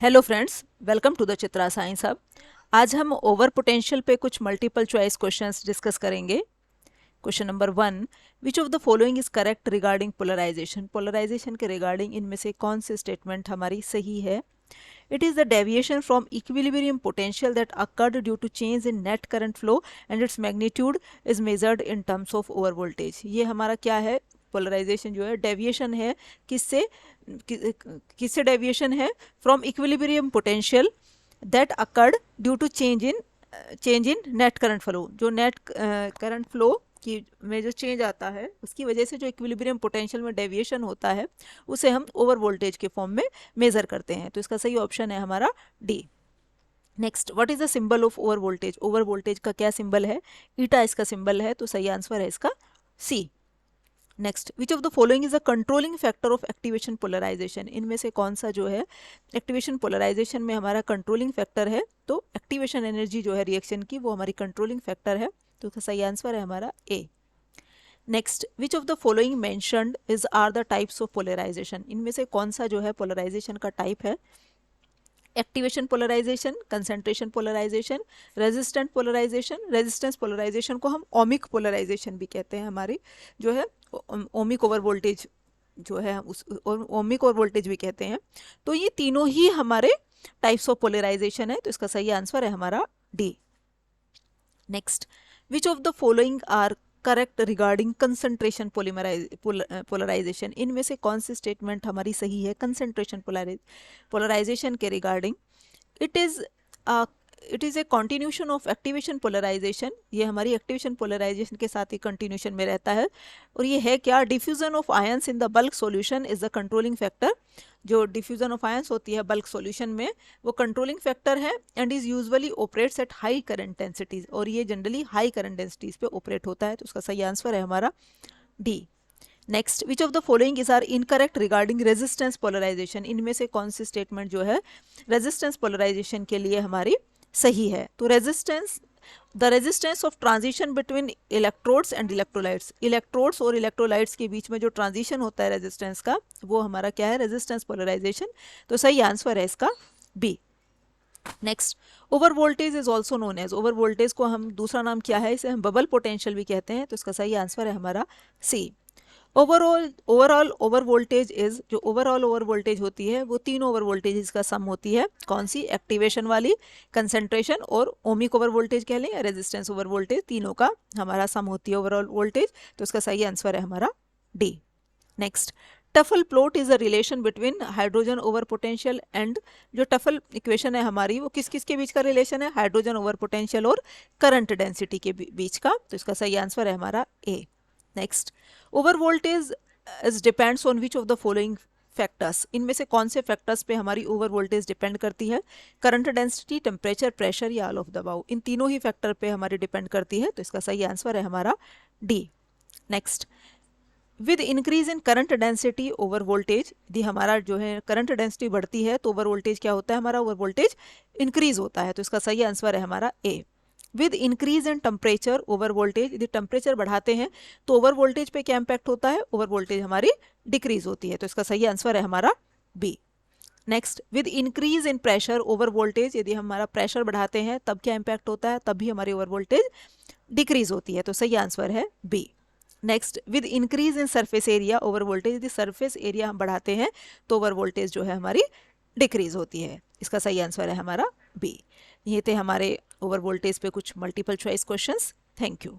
Hello friends, welcome to the Chitra science hub. आज हम over potential पे कुछ मल्टीपल चॉइस क्वेश्चंस डिस्कस करेंगे। Question number 1, which of the following is correct regarding polarisation. Polarisation के regarding इनमें से कौन सी स्टेटमेंट हमारी सही है। It is the deviation from equilibrium potential that occurred due to change in net current flow and its magnitude is measured in terms of over voltage. ये हमारा क्या है, पोलराइजेशन जो है डेविएशन है किससे, किससे डेविएशन है, from equilibrium potential that occurred due to change in net current flow. जो नेट करंट फ्लो की में जो चेंज आता है उसकी वजह से जो इक्विलिब्रियम पोटेंशियल में डेविएशन होता है उसे हम ओवर वोल्टेज के फॉर्म में मेजर करते हैं। तो इसका सही ऑप्शन है हमारा D. Next, what is the symbol of over voltage. Over voltage का क्या सिंबल है, ईटा इसका सिंबल है, तो सही आंसर है इसका C. Next, which of the following is a controlling factor of activation polarization. इनमें से कौन सा जो है एक्टिवेशन पोलराइजेशन में हमारा कंट्रोलिंग फैक्टर है। तो एक्टिवेशन एनर्जी जो है रिएक्शन की वो हमारी कंट्रोलिंग फैक्टर है, तो इसका सही आंसर है हमारा A. Next, which of the following mentioned is are the types of polarization. इनमें से कौन सा जो है पोलराइजेशन का टाइप है। Activation polarisation, concentration polarisation, resistant polarisation. Resistance polarisation को हम ओमिक पोलराइजेशन भी कहते हैं। हमारी जो है ओमिक ओवर वोल्टेज जो है उस ओमिक ओवर वोल्टेज भी कहते हैं। तो ये तीनों ही हमारे टाइप्स ऑफ पोलराइजेशन है, तो इसका सही आंसर है हमारा D. Next, which of the following are correct regarding concentration polarisation. इनमें से कौन सी स्टेटमेंट हमारी सही है कंसंट्रेशन पोलराइजेशन के regarding. It is it is a continuation of activation polarisation. ये हमारी एक्टिवेशन पोलराइजेशन के साथ ही कंटिन्यूशन में रहता है। और ये है क्या, diffusion of ions in the bulk solution is the controlling factor. जो डिफ्यूजन ऑफ आयंस होती है बल्क सॉल्यूशन में वो कंट्रोलिंग फैक्टर है and is usually operates at high current densities. और ये जनरली हाई करंट डेंसिटीज पे ऑपरेट होता है, तो उसका सही आंसर है हमारा D. Next, which of the following is are incorrect regarding resistance polarisation. इनमें से कौन सी स्टेटमेंट जो है रेजिस्टेंस पोलराइजेशन के लिए हमारी सही है। तो the resistance of transition between electrodes and electrolytes. Electrodes और इलेक्ट्रोलाइट्स के बीच में जो ट्रांजिशन होता है रेजिस्टेंस का वो हमारा क्या है, रेजिस्टेंस पोलराइजेशन। तो सही आंसर है इसका B. Next, over voltage is also known as. Over voltage को हम दूसरा नाम क्या है, इसे हम बबल पोटेंशियल भी कहते हैं, तो इसका सही आंसर है हमारा सी। ओवरऑल ओवर वोल्टेज इज, जो ओवरऑल ओवर वोल्टेज होती है वो तीनों ओवर वोल्टेज का सम होती है। कौन सी, एक्टिवेशन वाली, कंसंट्रेशन और ओमिक ओवर वोल्टेज कह लें या रेजिस्टेंस ओवर वोल्टेज, तीनों का हमारा सम होती है ओवरऑल वोल्टेज, तो इसका सही आंसर है हमारा D. Next, TOEFL plot is a relation between hydrogen over potential and, जो टफल इक्वेशन है हमारी वो किस किस के बीच का रिलेशन है, हाइड्रोजन ओवर पोटेंशियल और करंट डेंसिटी के बीच का, तो इसका सही आंसर है हमारा A. Next, over voltage is depends on which of the following factors. इनमें से कौन से फैक्टर्स पे हमारी ओवर वोल्टेज डिपेंड करती है। करंट डेंसिटी, टेम्परेचर, प्रेशर या ऑल ऑफ द अबव। इन तीनों ही फैक्टर पे हमारी डिपेंड करती है, तो इसका सही आंसर है हमारा D. Next, with increase in current density over voltage, यदि हमारा जो है करंट डेंसिटी बढ़ती है तो ओवर वोल्टेज क्या होता है, हमारा ओवर वोल्टेज इंक्रीज होता है, तो इसका सही आंसर है हमारा A. With increase in temperature over voltage, यदि टेम्परेचर बढ़ाते हैं तो ओवर वोल्टेज पे क्या इंपैक्ट होता है, ओवर वोल्टेज हमारी डिक्रीज होती है, तो इसका सही आंसर है हमारा B. Next, with increase in pressure over voltage, यदि हमारा प्रेशर बढ़ाते हैं तब क्या इंपैक्ट होता है, तब भी हमारी ओवर वोल्टेज डिक्रीज होती है, तो सही आंसर है B. Next, with increase in surface area over voltage, यदि सरफेस एरिया हम बढ़ाते हैं तो ओवर वोल्टेज जो है हमारी डिक्रीज होती है, इसका सही आंसर है हमारा बी। ये थे हमारे ओवर वोल्टेज पे कुछ multiple choice questions. Thank you.